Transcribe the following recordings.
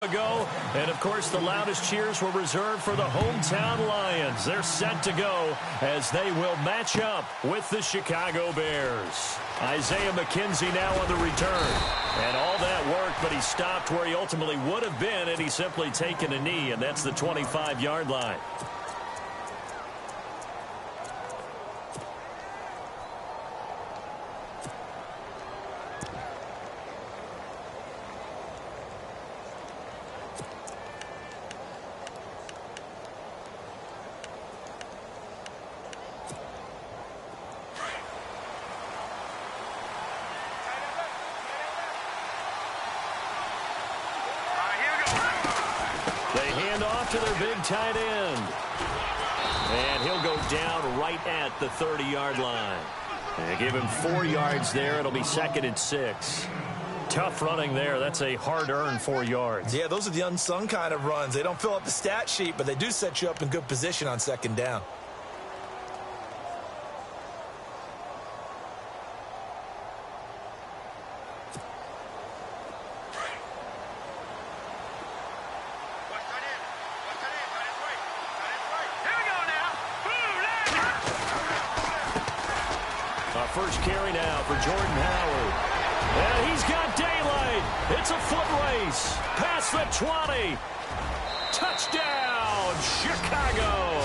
Ago, and of course the loudest cheers were reserved for the hometown Lions. They're set to go as they will match up with the Chicago Bears. Isaiah McKenzie now on the return, and all that worked, but he stopped where he ultimately would have been, and he's simply taken a knee, and that's the 25-yard line. To their big tight end. And he'll go down right at the 30-yard line. And give him 4 yards there. It'll be 2nd and 6. Tough running there. That's a hard-earned 4 yards. Yeah, those are the unsung kind of runs. They don't fill up the stat sheet, but they do set you up in good position on 2nd down. First carry now for Jordan Howard. And he's got daylight. It's a foot race. Past the 20. Touchdown, Chicago.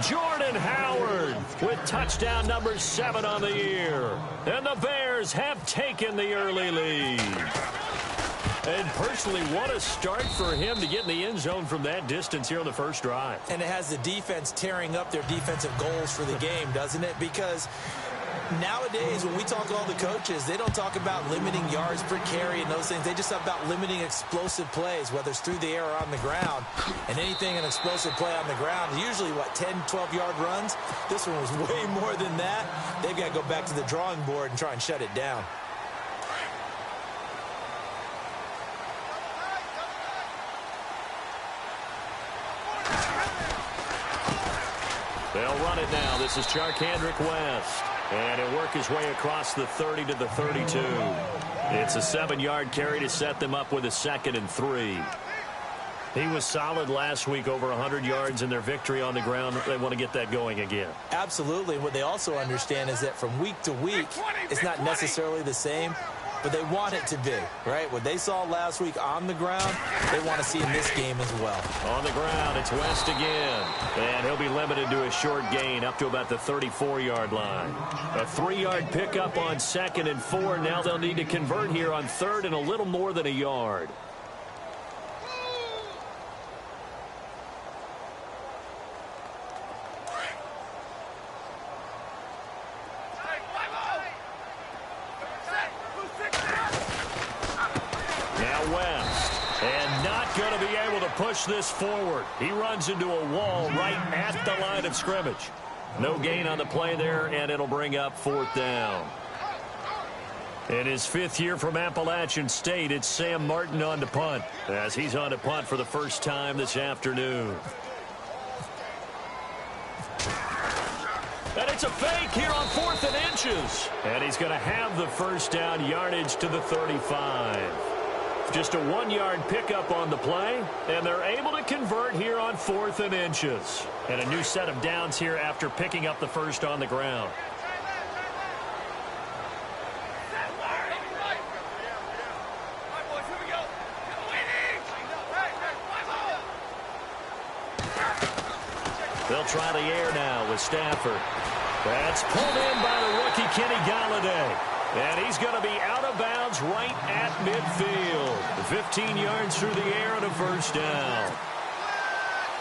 Jordan Howard with touchdown number 7 on the year. And the Bears have taken the early lead. And personally, what a start for him to get in the end zone from that distance here on the first drive. And it has the defense tearing up their defensive goals for the game, doesn't it? Because nowadays, when we talk to all the coaches, they don't talk about limiting yards per carry and those things. They just talk about limiting explosive plays, whether it's through the air or on the ground. And anything an explosive play on the ground is usually, 10, 12-yard runs? This one was way more than that. They've got to go back to the drawing board and try and shut it down. They'll run it now. This is Charkandrick West. And he'll work his way across the 30 to the 32. It's a 7-yard carry to set them up with a 2nd and 3. He was solid last week, over 100 yards in their victory on the ground. They want to get that going again. Absolutely. What they also understand is that from week to week, it's not necessarily the same, but they want it to be, right? What they saw last week on the ground, they want to see in this game as well. On the ground, it's West again. And he'll be limited to a short gain up to about the 34-yard line. A 3-yard pickup on 2nd and 4. Now they'll need to convert here on 3rd and a little more than a yard. Push this forward. He runs into a wall right at the line of scrimmage. No gain on the play there, and it'll bring up 4th down. In his 5th year from Appalachian State, it's Sam Martin on to punt, as he's on to punt for the first time this afternoon. And it's a fake here on 4th and inches. And he's going to have the first down, yardage to the 35. Just a 1-yard pickup on the play, and they're able to convert here on 4th and inches. And a new set of downs here after picking up the first on the ground. They'll try the air now with Stafford. That's pulled in by the rookie Kenny Galladay. And he's going to be out of bounds right at midfield. 15 yards through the air and a first down.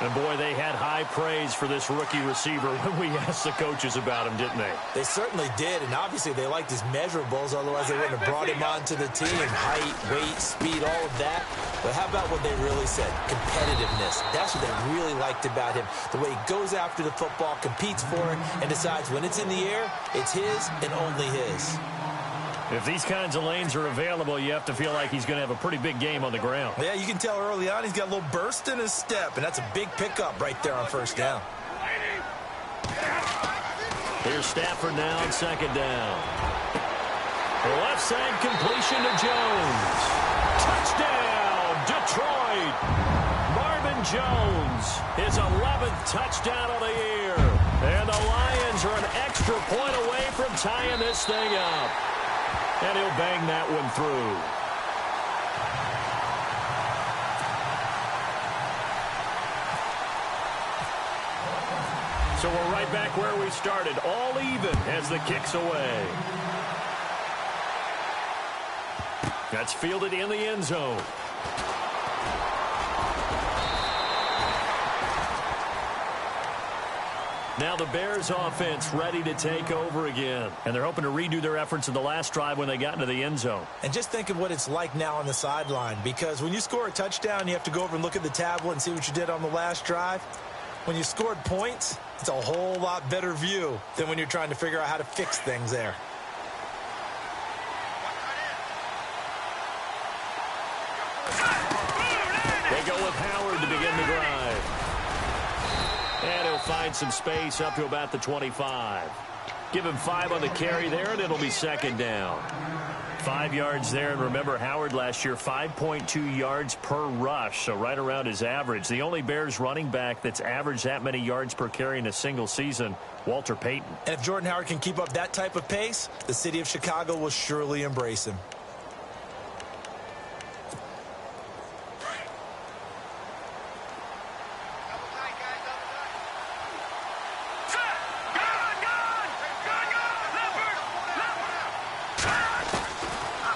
And, boy, they had high praise for this rookie receiver when we asked the coaches about him, didn't they? They certainly did, and obviously they liked his measurables, otherwise they wouldn't have brought him onto the team. Height, weight, speed, all of that. But how about what they really said? Competitiveness. That's what they really liked about him. The way he goes after the football, competes for it, and decides when it's in the air, it's his and only his. If these kinds of lanes are available, you have to feel like he's going to have a pretty big game on the ground. Yeah, you can tell early on he's got a little burst in his step, and that's a big pickup right there on first down. Here's Stafford now on 2nd down. The left side completion to Jones. Touchdown, Jones, his 11th touchdown of the year. And the Lions are an extra point away from tying this thing up. And he'll bang that one through. So we're right back where we started, all even as the kick's away. That's fielded in the end zone. Now the Bears offense ready to take over again. And they're hoping to redo their efforts in the last drive when they got into the end zone. And just think of what it's like now on the sideline. Because when you score a touchdown, you have to go over and look at the tablet and see what you did on the last drive. When you scored points, it's a whole lot better view than when you're trying to figure out how to fix things there. They go with Howard to begin the drive. And he'll find some space up to about the 25. Give him 5 on the carry there, and it'll be second down. 5 yards there, and remember, Howard last year, 5.2 yards per rush, so right around his average. The only Bears running back that's averaged that many yards per carry in a single season, Walter Payton. And if Jordan Howard can keep up that type of pace, the city of Chicago will surely embrace him.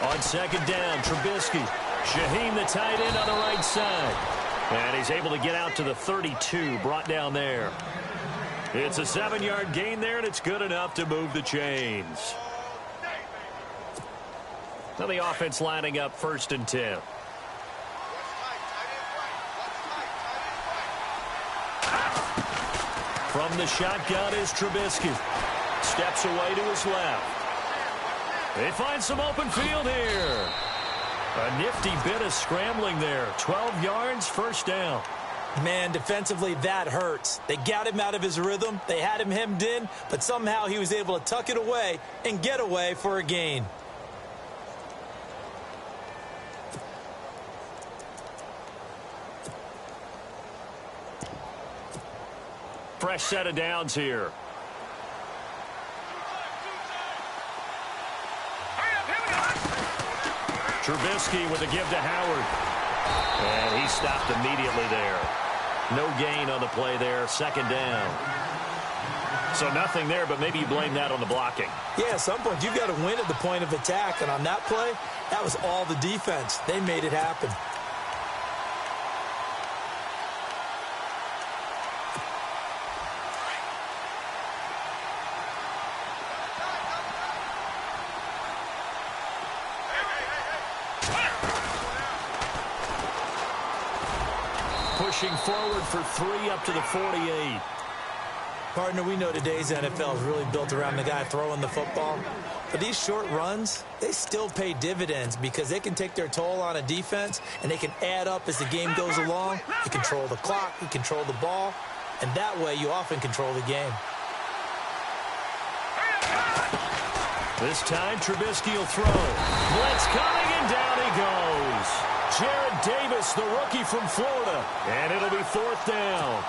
On second down, Trubisky. Shaheem, the tight end, on the right side. And he's able to get out to the 32, brought down there. It's a 7-yard gain there, and it's good enough to move the chains. Now the offense lining up 1st and 10. From the shotgun is Trubisky. Steps away to his left. They find some open field here. A nifty bit of scrambling there. 12 yards, 1st down. Man, defensively, that hurts. They got him out of his rhythm. They had him hemmed in, but somehow he was able to tuck it away and get away for a gain. Fresh set of downs here. Trubisky with a give to Howard. And he stopped immediately there. No gain on the play there. 2nd down. So nothing there, but maybe you blame that on the blocking. Yeah, at some point you've got to win at the point of attack. And on that play, that was all the defense. They made it happen. Pushing forward for 3 up to the 48. Partner, we know today's NFL is really built around the guy throwing the football. But these short runs, they still pay dividends because they can take their toll on a defense and they can add up as the game goes along. You control the clock, you control the ball, and that way you often control the game. This time Trubisky will throw. Blitz coming, and down he goes. Jared Davis, the rookie from Florida. And it'll be 4th down.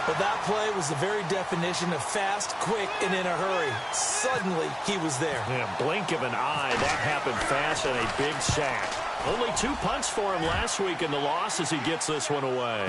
But that play was the very definition of fast, quick, and in a hurry. Suddenly, he was there. Yeah, blink of an eye. That happened fast and a big sack. Only 2 punts for him last week in the loss as he gets this one away.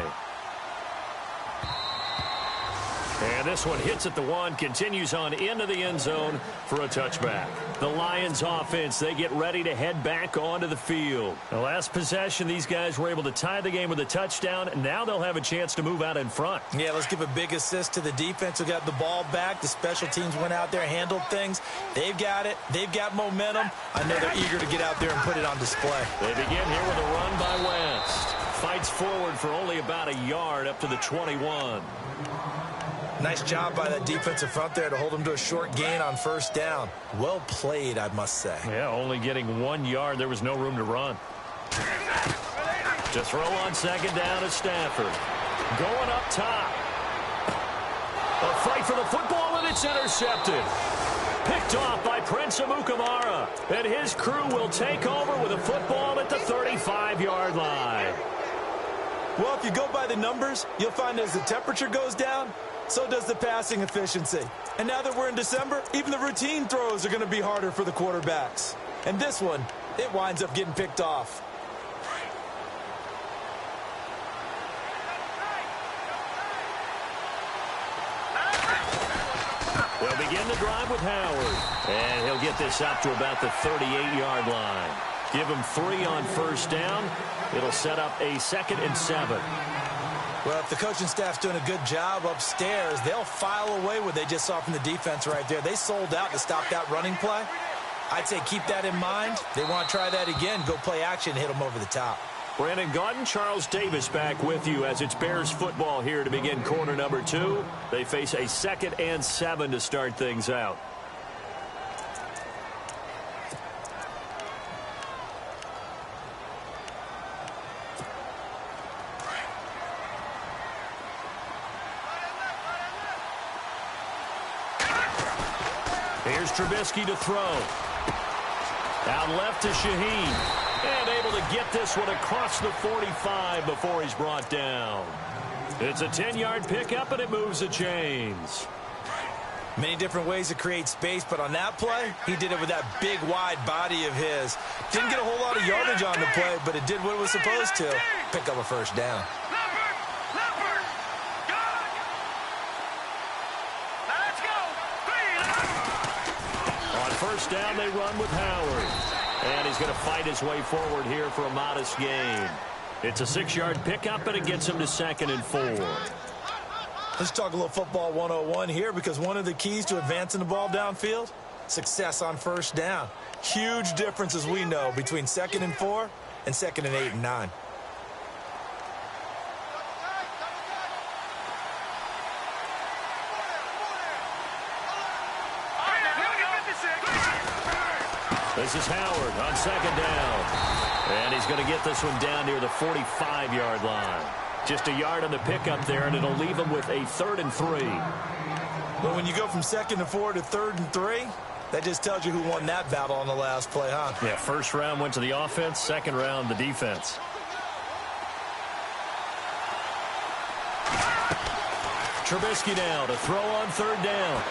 And this one hits at the 1, continues on into the end zone for a touchback. The Lions offense, they get ready to head back onto the field. The last possession, these guys were able to tie the game with a touchdown, and now they'll have a chance to move out in front. Yeah, let's give a big assist to the defense who got the ball back. The special teams went out there, handled things. They've got it. They've got momentum. I know they're eager to get out there and put it on display. They begin here with a run by West. Fights forward for only about a yard up to the 21. Nice job by that defensive front there to hold him to a short gain on 1st down. Well played, I must say. Yeah, only getting 1 yard. There was no room to run. To throw on 2nd down is Stafford. Going up top. A fight for the football, and it's intercepted. Picked off by Prince Amukamara. And his crew will take over with a football at the 35-yard line. Well, if you go by the numbers, you'll find as the temperature goes down, so does the passing efficiency. And now that we're in December, even the routine throws are going to be harder for the quarterbacks. And this one, it winds up getting picked off. They'll begin the drive with Howard. And he'll get this up to about the 38-yard line. Give him 3 on first down. It'll set up a 2nd and 7. Well, if the coaching staff's doing a good job upstairs, they'll file away what they just saw from the defense right there. They sold out to stop that running play. I'd say keep that in mind. They want to try that again, go play action, hit them over the top. Brandon Gaudin, Charles Davis back with you as it's Bears football here to begin quarter number 2. They face a 2nd and 7 to start things out. Here's Trubisky to throw. Out left to Shaheen. And able to get this one across the 45 before he's brought down. It's a 10-yard pickup, and it moves the chains. Many different ways to create space, but on that play, he did it with that big, wide body of his. Didn't get a whole lot of yardage on the play, but it did what it was supposed to. Pick up a first down. On first down, they run with Howard. And he's going to fight his way forward here for a modest gain. It's a 6-yard pickup, and it gets him to 2nd and 4. Let's talk a little football 101 here, because one of the keys to advancing the ball downfield, success on first down. Huge difference, as we know, between 2nd and 4 and 2nd and 8 and 9. This is Howard on 2nd down. And he's going to get this one down near the 45-yard line. Just a yard on the pickup there, and it'll leave him with a 3rd and 3. But when you go from 2nd and 4 to 3rd and 3, that just tells you who won that battle on the last play, huh? Yeah, first round went to the offense, second round the defense. Trubisky now to throw on 3rd down.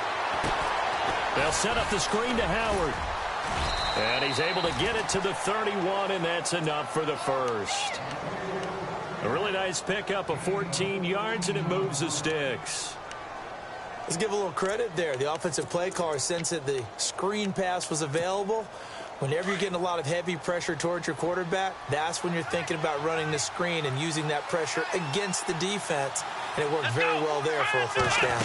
They'll set up the screen to Howard. And he's able to get it to the 31, and that's enough for the first. A really nice pickup of 14 yards, and it moves the sticks. Let's give a little credit there. The offensive play caller sensed that the screen pass was available. Whenever you're getting a lot of heavy pressure towards your quarterback, that's when you're thinking about running the screen and using that pressure against the defense. And it worked very well there for a first down.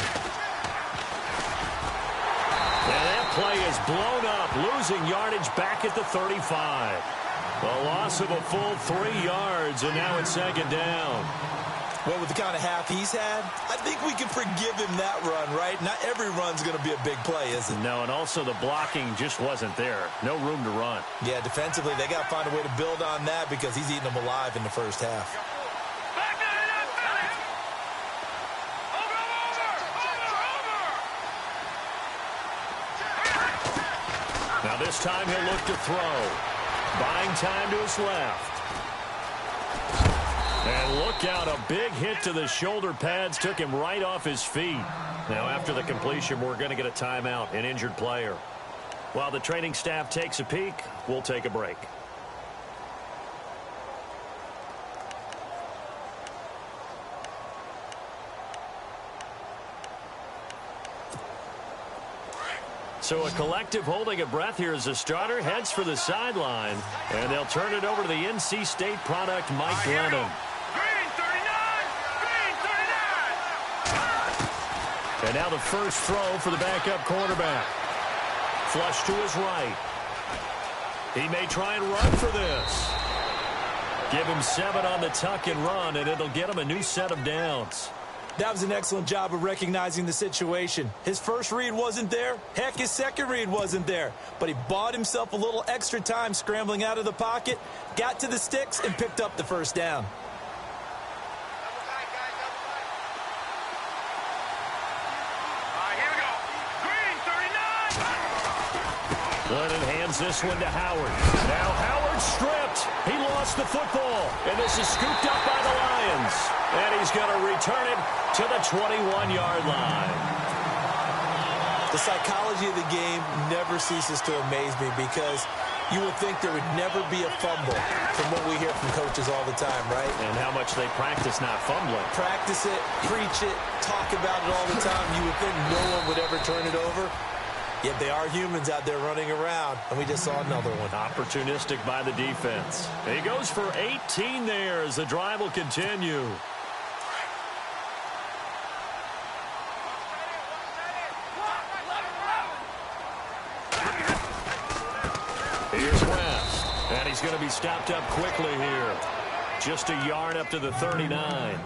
And that play is blown up, losing yardage back at the 35. A loss of a full 3 yards, and now it's 2nd down. Well, with the kind of half he's had, I think we can forgive him that run, right? Not every run's going to be a big play, is it? No, and also the blocking just wasn't there. No room to run. Yeah, defensively, they got to find a way to build on that because he's eating them alive in the first half. Now this time he'll look to throw. Buying time to his left. And look out, a big hit to the shoulder pads took him right off his feet. Now after the completion, we're going to get a timeout, an injured player. While the training staff takes a peek, we'll take a break. So a collective holding of breath here as the starter heads for the sideline. And they'll turn it over to the NC State product, Mike Glennon. Green 39! Green 39! And now the first throw for the backup quarterback. Flush to his right. He may try and run for this. Give him 7 on the tuck and run, and it'll get him a new set of downs. That was an excellent job of recognizing the situation. His first read wasn't there. Heck, his second read wasn't there. But he bought himself a little extra time scrambling out of the pocket, got to the sticks, and picked up the first down. Here we go. Green 39! Glennon hands this one to Howard. Now Howard stripped. sacked. He lost the football, and this is scooped up by the Lions. And he's going to return it to the 21-yard line. The psychology of the game never ceases to amaze me because you would think there would never be a fumble from what we hear from coaches all the time, right? And how much they practice not fumbling. Practice it, preach it, talk about it all the time. You would think no one would ever turn it over. Yet they are humans out there running around, and we just saw another one. Opportunistic by the defense. He goes for 18 there as the drive will continue. Here's West, and he's going to be stopped up quickly here. Just a yard up to the 39.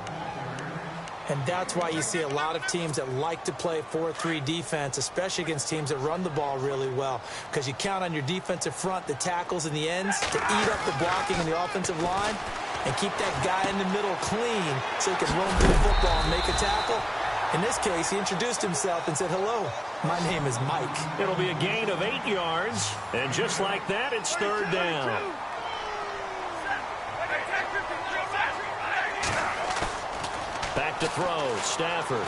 And that's why you see a lot of teams that like to play 4-3 defense, especially against teams that run the ball really well, because you count on your defensive front, the tackles and the ends, to eat up the blocking in the offensive line and keep that guy in the middle clean so he can roam through the football and make a tackle. In this case, he introduced himself and said, "Hello, my name is Mike." It'll be a gain of 8 yards, and just like that, it's third down. Back to throw, Stafford.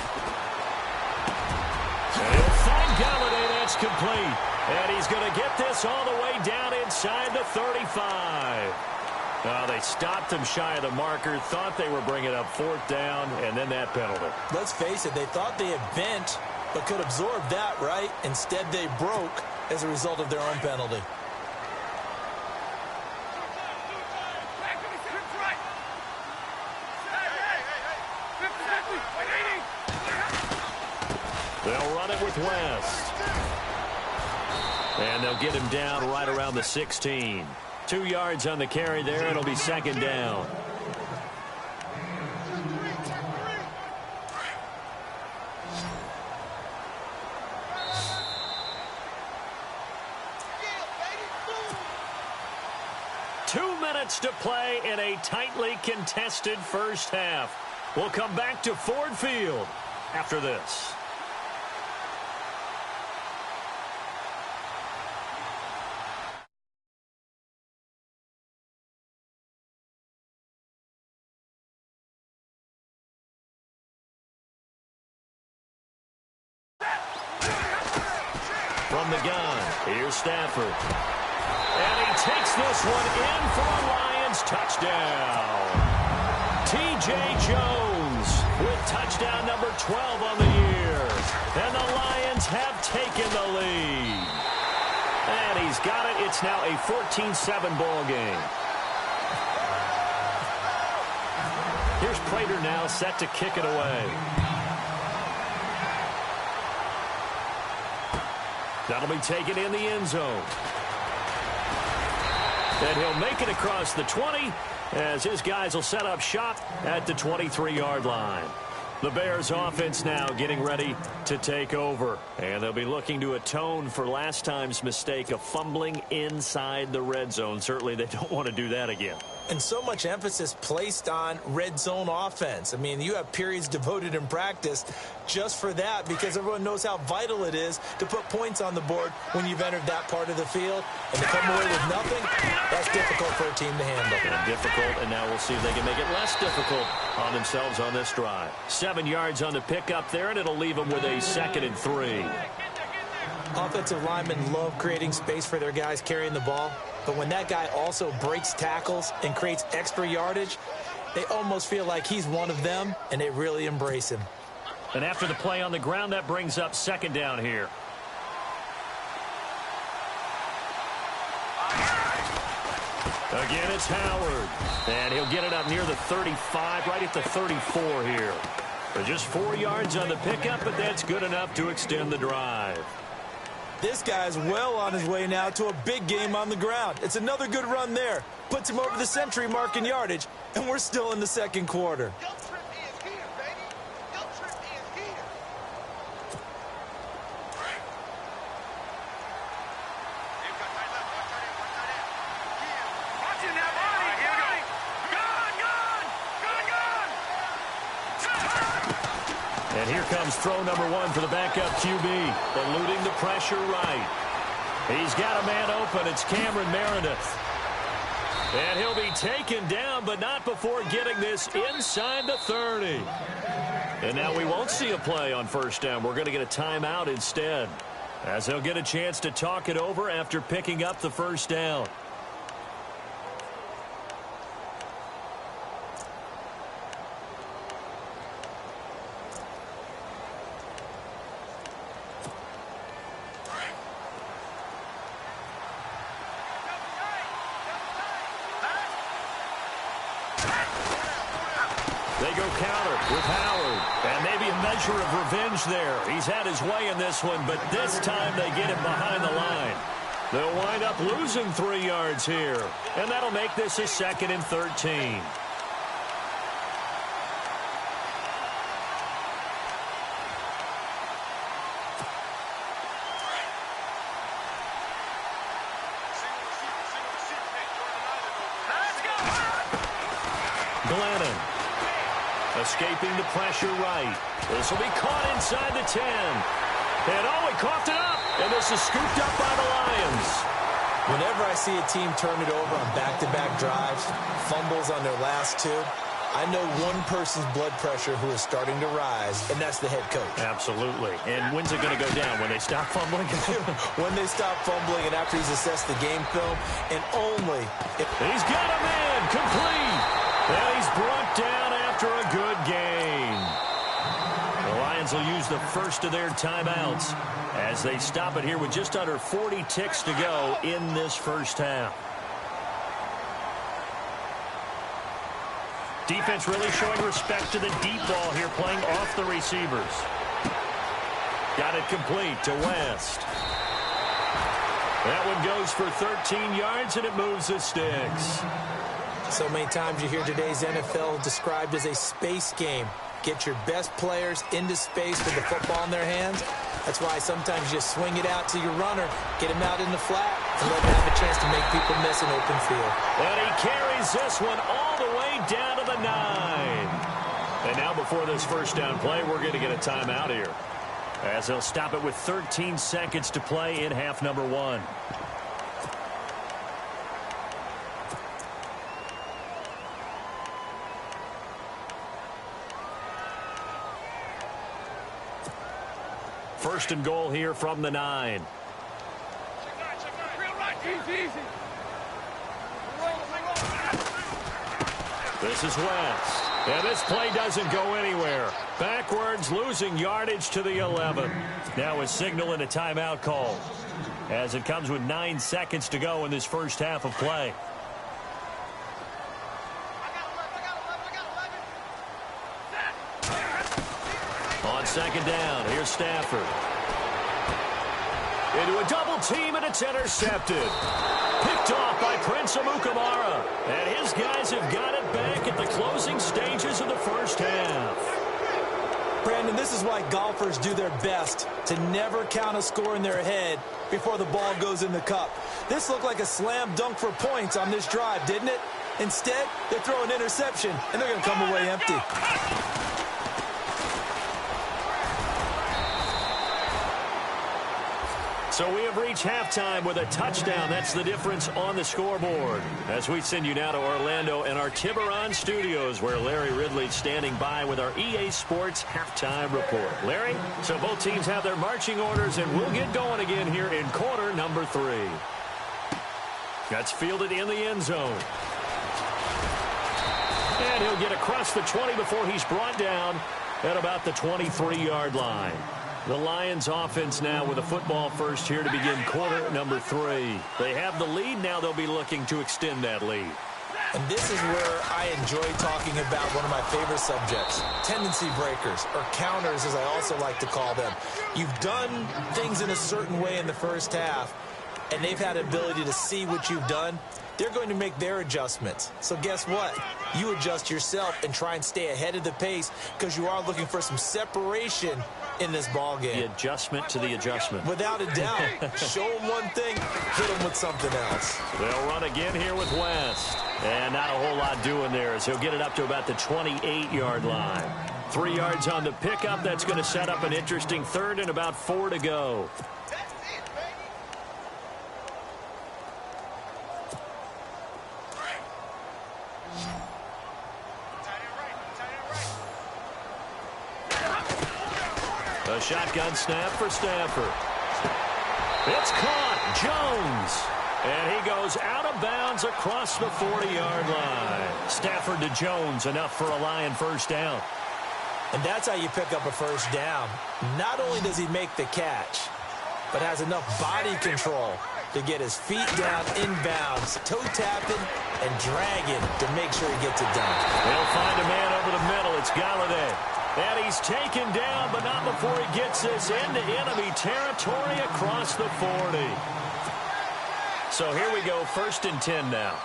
And he'll find Galladay, that's complete. And he's going to get this all the way down inside the 35. They stopped him shy of the marker, thought they were bringing up fourth down, and then that penalty. Let's face it, they thought they had bent, but could absorb that, right? Instead, they broke as a result of their own penalty. They'll run it with West. And they'll get him down right around the 16. 2 yards on the carry there. It'll be second down. To play in a tightly contested first half. We'll come back to Ford Field after this. From the gun, here's Stafford. And he takes this one in for a Lions touchdown. T.J. Jones with touchdown number 12 on the year. And the Lions have taken the lead. And he's got it. It's now a 14-7 ball game. Here's Prater now set to kick it away. That'll be taken in the end zone. And he'll make it across the 20 as his guys will set up shop at the 23-yard line. The Bears offense now getting ready to take over. And they'll be looking to atone for last time's mistake of fumbling inside the red zone. Certainly they don't want to do that again. And so much emphasis placed on red zone offense. I mean, you have periods devoted in practice just for that because everyone knows how vital it is to put points on the board when you've entered that part of the field. And to come away with nothing, that's difficult for a team to handle. And difficult, and now we'll see if they can make it less difficult on themselves on this drive. 7 yards on the pickup there, and it'll leave them with a 2nd and 3. Offensive linemen love creating space for their guys carrying the ball. But when that guy also breaks tackles and creates extra yardage, they almost feel like he's one of them, and they really embrace him. And after the play on the ground, that brings up second down here. Again, it's Howard. And he'll get it up near the 35, right at the 34 here. But just 4 yards on the pickup, but that's good enough to extend the drive. This guy's well on his way now to a big game on the ground. It's another good run there. Puts him over the century mark in yardage, and we're still in the second quarter. And here comes throw number 1 for the backup QB, eluding the pressure right. He's got a man open. It's Cameron Meredith. And he'll be taken down, but not before getting this inside the 30. And now we won't see a play on first down. We're going to get a timeout instead, as he'll get a chance to talk it over after picking up the first down. They go counter with Howard. And maybe a measure of revenge there. He's had his way in this one, but this time they get him behind the line. They'll wind up losing 3 yards here. And that'll make this a 2nd and 13. Glennon. Escaping the pressure right. This will be caught inside the 10. And he coughed it up. And this is scooped up by the Lions. Whenever I see a team turn it over on back-to-back drives, fumbles on their last 2, I know one person's blood pressure who is starting to rise, and that's the head coach. Absolutely. And when's it going to go down? When they stop fumbling? When they stop fumbling and after he's assessed the game film, and only if... He's got a man complete. And he's brought down after a good gain. The Lions will use the first of their timeouts as they stop it here with just under 40 ticks to go in this first half. Defense really showing respect to the deep ball here, playing off the receivers. Got it complete to West. That one goes for 13 yards, and it moves the sticks. So many times you hear today's NFL described as a space game. Get your best players into space with the football in their hands. That's why sometimes you just swing it out to your runner, get him out in the flat, and let him have a chance to make people miss an open field. And he carries this one all the way down to the 9. And now before this first down play, we're going to get a timeout here, as they'll stop it with 13 seconds to play in half number 1. First and goal here from the 9. This is West. And this play doesn't go anywhere. Backwards, losing yardage to the 11. Now a signal and a timeout call, as it comes with 9 seconds to go in this first half of play. On second down, here's Stafford. Into a double team, and it's intercepted. Picked off by Prince Amukamara. And his guys have got it back at the closing stages of the first half. Brandon, this is why golfers do their best to never count a score in their head before the ball goes in the cup. This looked like a slam dunk for points on this drive, didn't it? Instead, they throw an interception, and they're going to come away empty. So we have reached halftime with a touchdown. That's the difference on the scoreboard. As we send you now to Orlando and our Tiburon studios, where Larry Ridley's standing by with our EA Sports halftime report. Larry, so both teams have their marching orders, and we'll get going again here in quarter number 3. That's fielded in the end zone. And he'll get across the 20 before he's brought down at about the 23-yard line. The Lions offense now with a football first here to begin quarter number 3. They have the lead. Now they'll be looking to extend that lead. And this is where I enjoy talking about one of my favorite subjects, tendency breakers, or counters as I also like to call them. You've done things in a certain way in the first half, and they've had the ability to see what you've done. They're going to make their adjustments. So guess what? You adjust yourself and try and stay ahead of the pace, because you are looking for some separation in this ball game. The adjustment to the adjustment. Without a doubt. Show them one thing, hit them with something else. They'll run again here with West. And not a whole lot doing there, as he'll get it up to about the 28-yard line. 3 yards on the pickup. That's going to set up an interesting third and about 4 to go. A shotgun snap for Stafford. It's caught. Jones. And he goes out of bounds across the 40-yard line. Stafford to Jones, enough for a Lion first down. And that's how you pick up a first down. Not only does he make the catch, but has enough body control to get his feet down inbounds, toe tapping and dragging to make sure he gets it done. They'll find a man over the middle. It's Galladay. And he's taken down, but not before he gets this into enemy territory across the 40. So here we go, 1st and 10 now.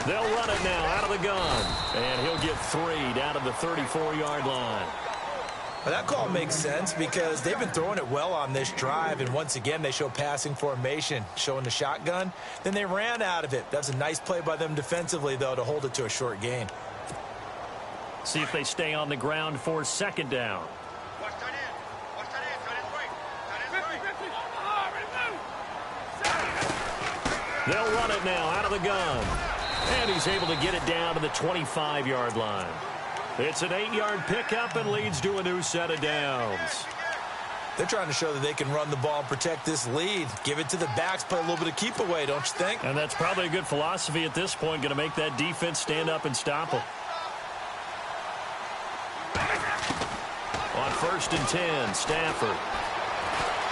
They'll run it now out of the gun. And he'll get 3 down to the 34-yard line. Well, that call makes sense because they've been throwing it well on this drive, and once again they show passing formation, showing the shotgun. Then they ran out of it. That's a nice play by them defensively, though, to hold it to a short gain. See if they stay on the ground for 2nd down. They'll run it now out of the gun. And he's able to get it down to the 25-yard line. It's an 8-yard pickup and leads to a new set of downs. They're trying to show that they can run the ball and protect this lead. Give it to the backs, play a little bit of keep away, don't you think? And that's probably a good philosophy at this point, going to make that defense stand up and stop them. On 1st and 10, Stafford.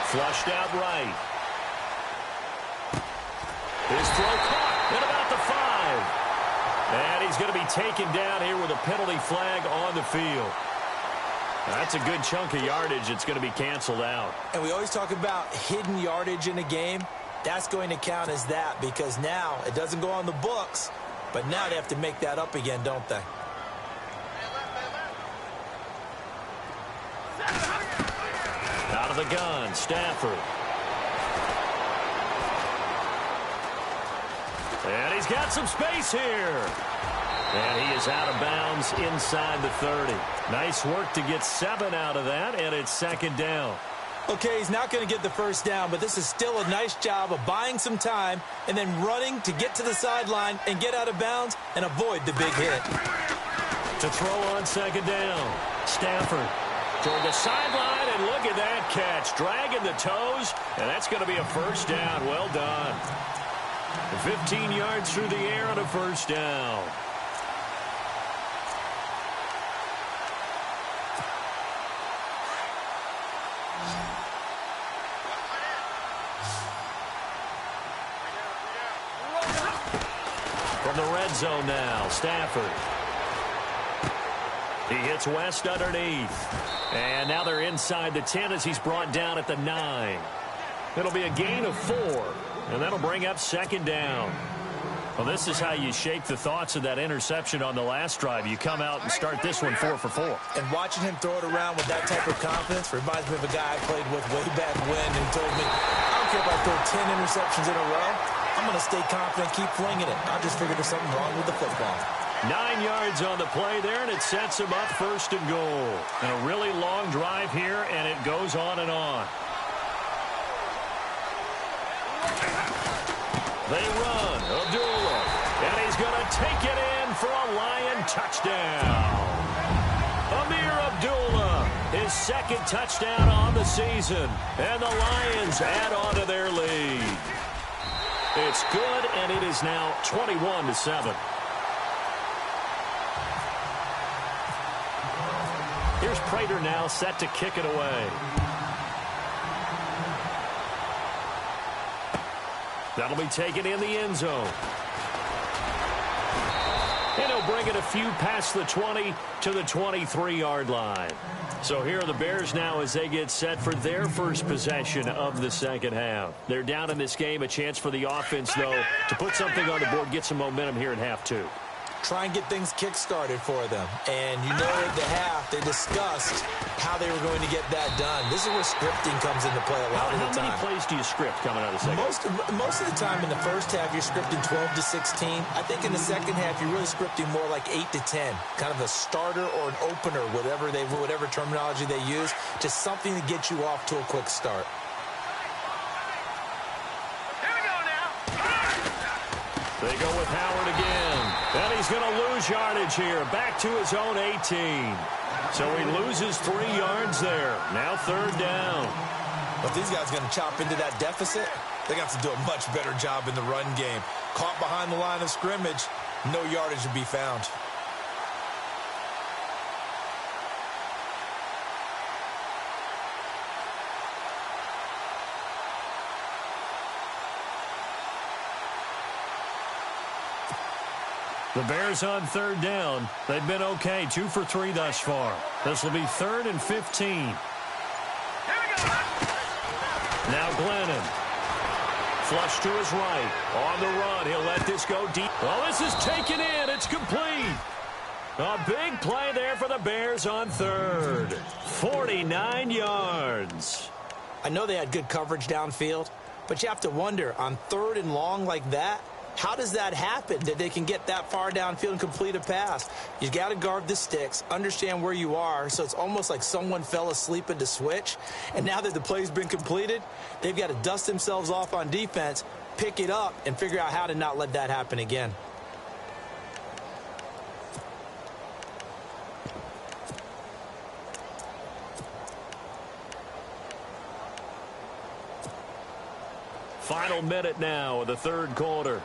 Flushed out right. His throw caught at about the 5. And he's going to be taken down here with a penalty flag on the field. That's a good chunk of yardage. It's going to be canceled out. And we always talk about hidden yardage in a game. That's going to count as that because now it doesn't go on the books, but now they have to make that up again, don't they? Out of the gun, Stafford. And he's got some space here. And he is out of bounds inside the 30. Nice work to get 7 out of that, and it's 2nd down. Okay, he's not going to get the first down, but this is still a nice job of buying some time and then running to get to the sideline and get out of bounds and avoid the big hit. To throw on 2nd down, Stafford toward the sideline, and look at that catch. Dragging the toes, and that's going to be a first down. Well done. 15 yards through the air on a first down. From the red zone now, Stafford. He hits West underneath. And now they're inside the 10 as he's brought down at the 9. It'll be a gain of 4. And that'll bring up 2nd down. Well, this is how you shake the thoughts of that interception on the last drive. You come out and start this one 4 for 4. And watching him throw it around with that type of confidence reminds me of a guy I played with way back when and told me, I don't care if I throw 10 interceptions in a row. I'm going to stay confident, keep flinging it. I just figured there's something wrong with the football. 9 yards on the play there, and it sets him up 1st and goal. And a really long drive here, and it goes on and on. They run. Abdullah. And he's going to take it in for a Lion touchdown. Amir Abdullah, his 2nd touchdown on the season. And the Lions add on to their lead. It's good, and it is now 21-7. Here's Prater now set to kick it away. That'll be taken in the end zone. And he'll bring it a few past the 20 to the 23-yard line. So here are the Bears now as they get set for their first possession of the second half. They're down in this game. A chance for the offense, though, to put something on the board, get some momentum here in half 2. Try and get things kick-started for them. And you know at the half, they discussed how they were going to get that done. This is where scripting comes into play a lot of the time. How many plays do you script coming out of the second? Most of the time in the first half, you're scripting 12 to 16. I think in the second half, you're really scripting more like 8 to 10. Kind of a starter or an opener, whatever terminology they use. Just something to get you off to a quick start. Here we go now. They go with Howard again. And he's going to lose yardage here. Back to his own 18. So he loses 3 yards there. Now 3rd down. If these guys are going to chop into that deficit, they're going to have to do a much better job in the run game. Caught behind the line of scrimmage, no yardage to be found. The Bears on 3rd down. They've been okay, 2 for 3 thus far. This will be 3rd and 15. Now Glennon. Flush to his right. On the run. He'll let this go deep. Well, this is taken in. It's complete. A big play there for the Bears on 3rd. 49 yards. I know they had good coverage downfield, but you have to wonder, on 3rd and long like that, how does that happen, that they can get that far downfield and complete a pass? You got to guard the sticks, understand where you are, so it's almost like someone fell asleep at the switch, and now that the play's been completed, they've got to dust themselves off on defense, pick it up, and figure out how to not let that happen again. Final minute now of the 3rd quarter.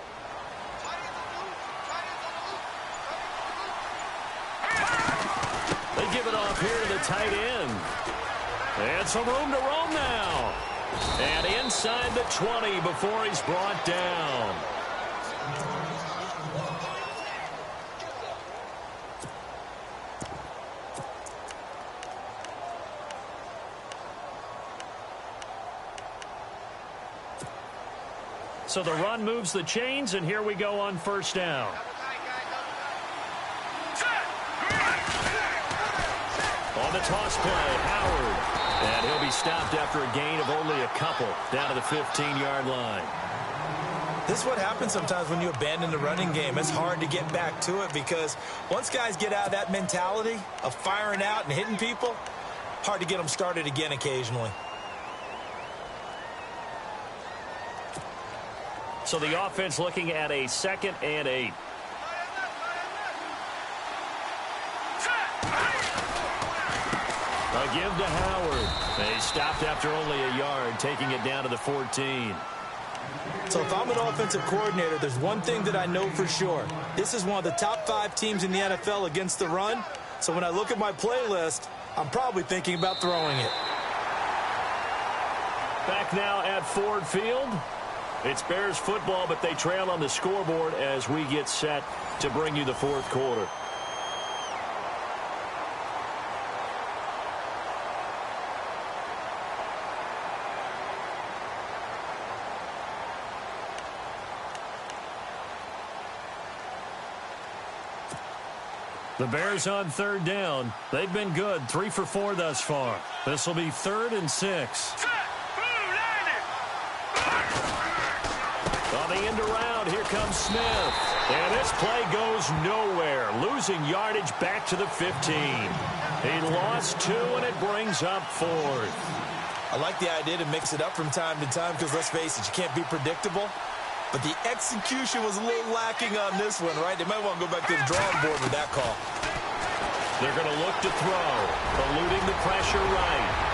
They give it off here to the tight end. And some room to roam now. And inside the 20 before he's brought down. So the run moves the chains, and here we go on 1st down. On the toss play, Howard. And he'll be stopped after a gain of only a couple, down to the 15-yard line. This is what happens sometimes when you abandon the running game. It's hard to get back to it because once guys get out of that mentality of firing out and hitting people, hard to get them started again occasionally. So the offense looking at a 2nd and 8. A give to Howard. They stopped after only a yard, taking it down to the 14. So if I'm an offensive coordinator, there's one thing that I know for sure. This is one of the top 5 teams in the NFL against the run. So when I look at my playlist, I'm probably thinking about throwing it. Back now at Ford Field. It's Bears football, but they trail on the scoreboard as we get set to bring you the 4th quarter. The Bears on 3rd down. They've been good, 3 for 4 thus far. This will be 3rd and 6. On the end around, here comes Smith. And this play goes nowhere, losing yardage back to the 15. He lost 2, and it brings up 4th. I like the idea to mix it up from time to time because, let's face it, you can't be predictable. But the execution was a little lacking on this one, right? They might want to go back to the drawing board with that call. They're going to look to throw, eluding the pressure right.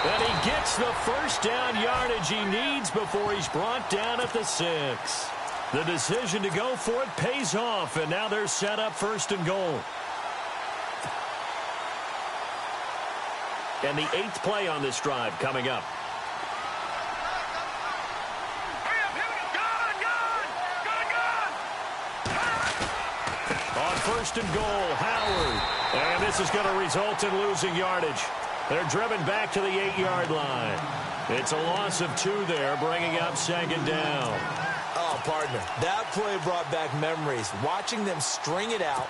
And he gets the 1st down yardage he needs before he's brought down at the 6. The decision to go for it pays off, and now they're set up 1st and goal. And the 8th play on this drive coming up. On 1st and goal, Howard. And this is going to result in losing yardage. They're driven back to the 8-yard line. It's a loss of 2 there, bringing up 2nd down. Oh, partner, that play brought back memories. Watching them string it out,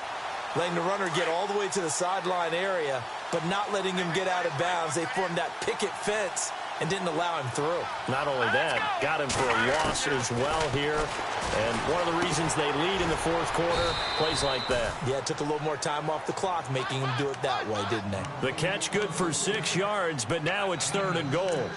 letting the runner get all the way to the sideline area, but not letting him get out of bounds. They formed that picket fence and didn't allow him through. Not only that, got him for a loss as well here. And one of the reasons they lead in the 4th quarter, plays like that. Yeah, it took a little more time off the clock, making him do it that way, didn't they? The catch good for 6 yards, but now it's 3rd and goal.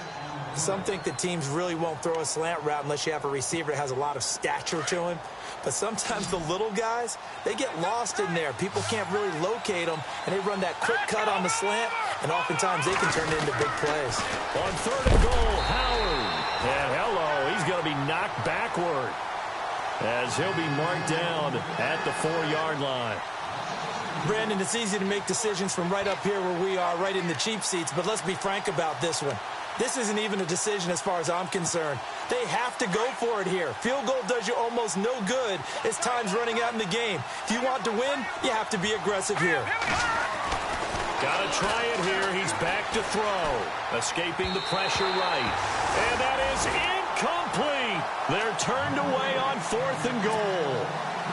Some think that teams really won't throw a slant route unless you have a receiver that has a lot of stature to him. But sometimes the little guys, they get lost in there. People can't really locate them, and they run that quick cut on the slant, and oftentimes they can turn it into big plays. On 3rd and goal, Howard. And hello, he's going to be knocked backward as he'll be marked down at the 4-yard line. Brandon, it's easy to make decisions from right up here where we are, right in the cheap seats, but let's be frank about this one. This isn't even a decision as far as I'm concerned. They have to go for it here. Field goal does you almost no good as time's running out in the game. If you want to win, you have to be aggressive here. Got to try it here. He's back to throw. Escaping the pressure right. And that is incomplete. They're turned away on 4th and goal.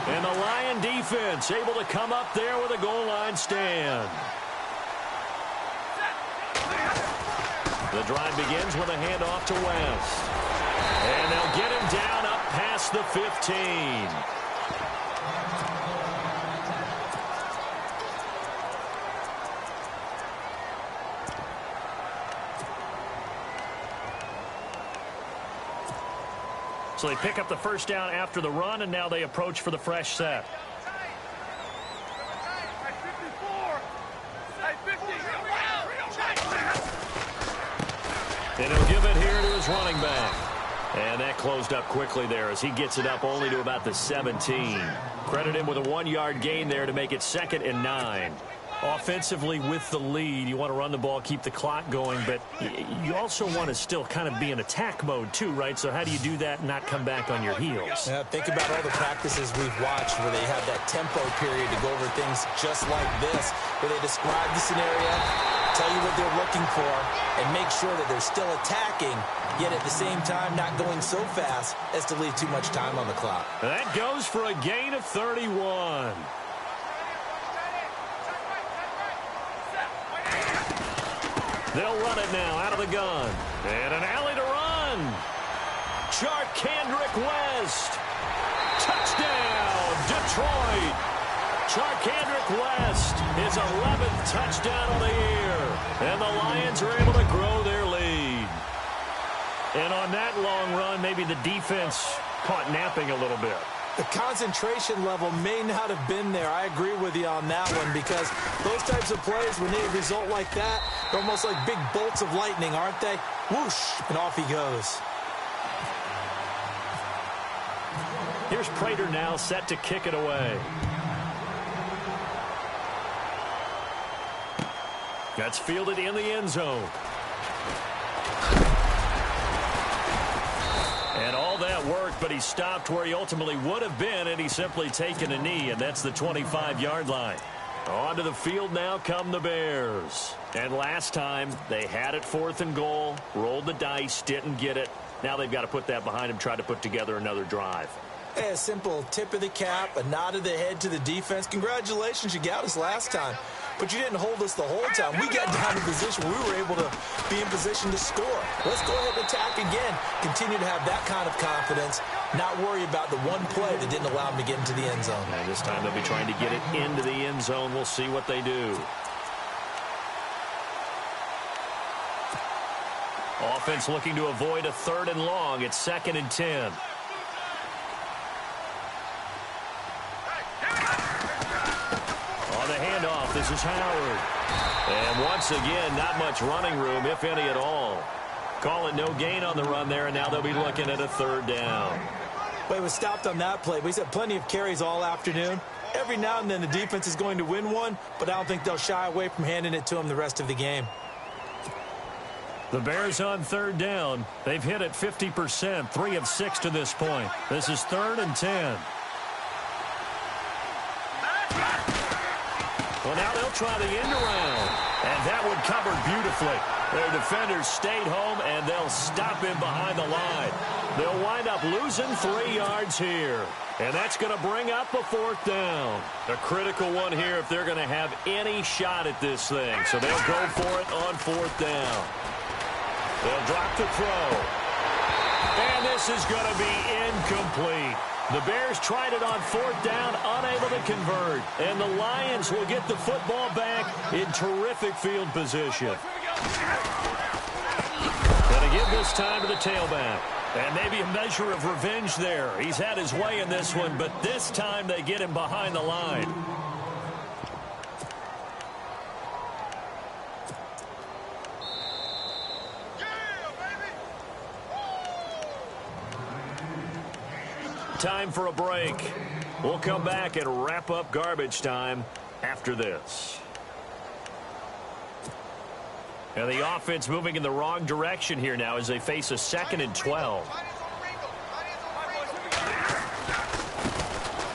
And the Lion defense able to come up there with a goal line stand. The drive begins with a handoff to West. And they'll get him down up past the 15. So they pick up the first down after the run, and now they approach for the fresh set. And he'll give it here to his running back. And that closed up quickly there as he gets it up only to about the 17. Credit him with a 1-yard gain there to make it 2nd and 9. Offensively with the lead, you want to run the ball, keep the clock going, but you also want to still kind of be in attack mode too, right? So how do you do that and not come back on your heels? Yeah, think about all the practices we've watched where they have that tempo period to go over things just like this, where they describe the scenario, tell you what they're looking for, and make sure that they're still attacking, yet at the same time not going so fast as to leave too much time on the clock. That goes for a gain of 31. They'll run it now out of the gun. And an alley to run. Charkandrick West. Touchdown, Detroit. Charkandrick West, his 11th touchdown of the year. And the Lions are able to grow their lead. And on that long run, maybe the defense caught napping a little bit. The concentration level may not have been there. I agree with you on that one because those types of plays, when they result like that, they're almost like big bolts of lightning, aren't they? Whoosh, and off he goes. Here's Prater now set to kick it away. That's fielded in the end zone. And all that worked, but he stopped where he ultimately would have been, and he's simply taken a knee, and that's the 25-yard line. Onto the field now come the Bears. And last time, they had it 4th and goal, rolled the dice, didn't get it. Now they've got to put that behind him, try to put together another drive. Hey, a simple tip of the cap, a nod of the head to the defense. Congratulations, you got us last time. But you didn't hold us the whole time. We got down in position. We were able to be in position to score. Let's go ahead and attack again. Continue to have that kind of confidence. Not worry about the one play that didn't allow them to get into the end zone. And this time they'll be trying to get it into the end zone. We'll see what they do. Offense looking to avoid a 3rd and long. It's 2nd and 10. On the handoff, this is Howard. And once again, not much running room, if any at all. Call it no gain on the run there, and now they'll be looking at a 3rd down. Well, he was stopped on that play. We've had plenty of carries all afternoon. Every now and then the defense is going to win one, but I don't think they'll shy away from handing it to him the rest of the game. The Bears on 3rd down. They've hit it 50%, 3 of 6 to this point. This is 3rd and 10. Well, now they'll try the end around. And that one covered beautifully. Their defenders stayed home, and they'll stop him behind the line. They'll wind up losing 3 yards here. And that's going to bring up a 4th down. A critical one here if they're going to have any shot at this thing. So they'll go for it on 4th down. They'll drop the throw. And this is going to be incomplete. The Bears tried it on 4th down, unable to convert. And the Lions will get the football back in terrific field position. Then give this time to the tailback. And maybe a measure of revenge there. He's had his way in this one, but this time they get him behind the line. Time for a break. We'll come back and wrap up garbage time after this. And the offense moving in the wrong direction here now as they face a 2nd and 12.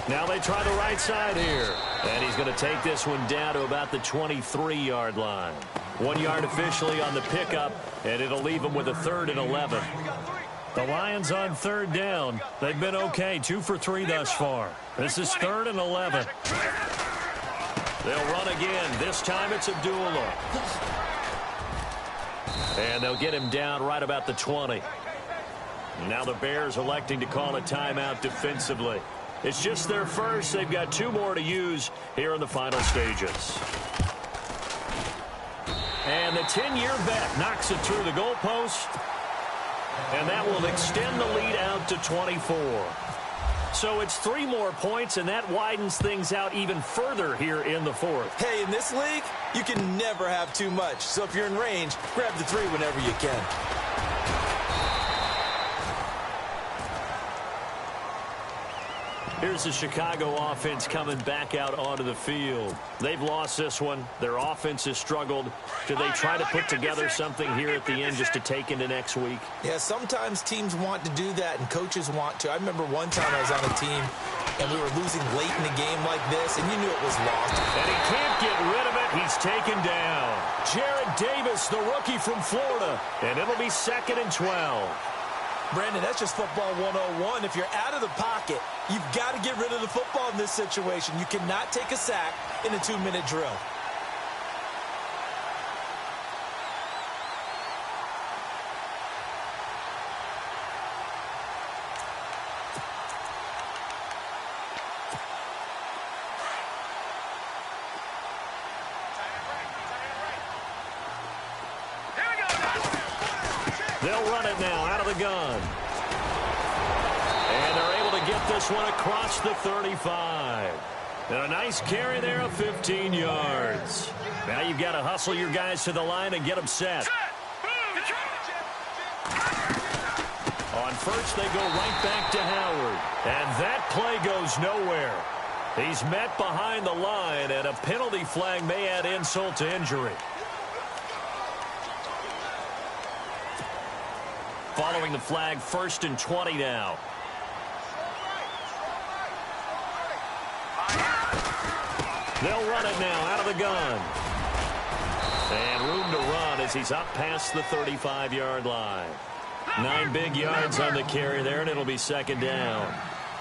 Now they try the right side here. And he's going to take this one down to about the 23-yard line. 1 yard officially on the pickup, and it'll leave him with a 3rd and 11. The Lions on 3rd down. They've been okay, 2 for 3 thus far. This is 3rd and 11. They'll run again. This time it's Abdullah. And they'll get him down right about the 20. Now the Bears electing to call a timeout defensively. It's just their first. They've got 2 more to use here in the final stages. And the 10-year bet knocks it through the goalpost. And that will extend the lead out to 24. So it's 3 more points, and that widens things out even further here in the 4th. Hey, in this league, you can never have too much. So if you're in range, grab the 3 whenever you can. Here's the Chicago offense coming back out onto the field. They've lost this one. Their offense has struggled. Do they try to put together something here at the end just to take into next week? Yeah, sometimes teams want to do that and coaches want to. I remember one time I was on a team and we were losing late in a game like this, and you knew it was lost. And he can't get rid of it. He's taken down. Jared Davis, the rookie from Florida. And it'll be 2nd and 12. Brandon, that's just football 101. If you're out of the pocket, you've got to get rid of the football in this situation. You cannot take a sack in a 2-minute drill. They'll run it now out of the gun. And they're able to get this one across the 35. And a nice carry there of 15 yards. Now you've got to hustle your guys to the line and get them set. On first, they go right back to Howard. And that play goes nowhere. He's met behind the line, and a penalty flag may add insult to injury. Following the flag, 1st and 20 now. They'll run it now out of the gun. And room to run as he's up past the 35-yard line. 9 big yards on the carry there, and it'll be 2nd down.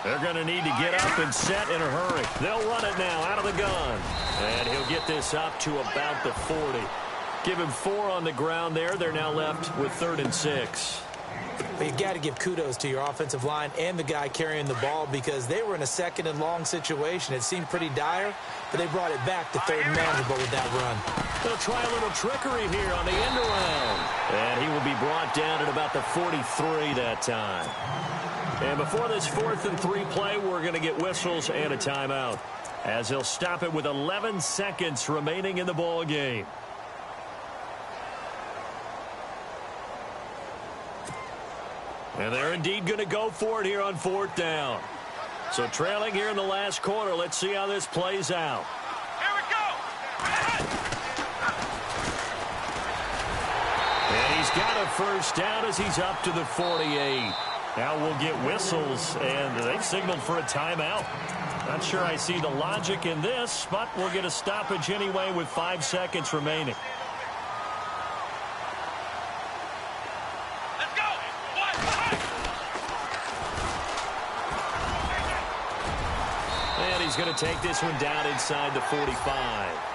They're going to need to get up and set in a hurry. They'll run it now out of the gun. And he'll get this up to about the 40. Give him 4 on the ground there. They're now left with 3rd and 6. But you've got to give kudos to your offensive line and the guy carrying the ball because they were in a 2nd and long situation. It seemed pretty dire, but they brought it back to 3rd and manageable with that run. They'll try a little trickery here on the end around. And he will be brought down at about the 43 that time. And before this 4th and 3 play, we're going to get whistles and a timeout, as he'll stop it with 11 seconds remaining in the ball game. And they're indeed going to go for it here on 4th down. So trailing here in the last quarter. Let's see how this plays out. Here we go. And he's got a 1st down as he's up to the 48. Now we'll get whistles, and they've signaled for a timeout. Not sure I see the logic in this, but we'll get a stoppage anyway with 5 seconds remaining. And he's going to take this one down inside the 45.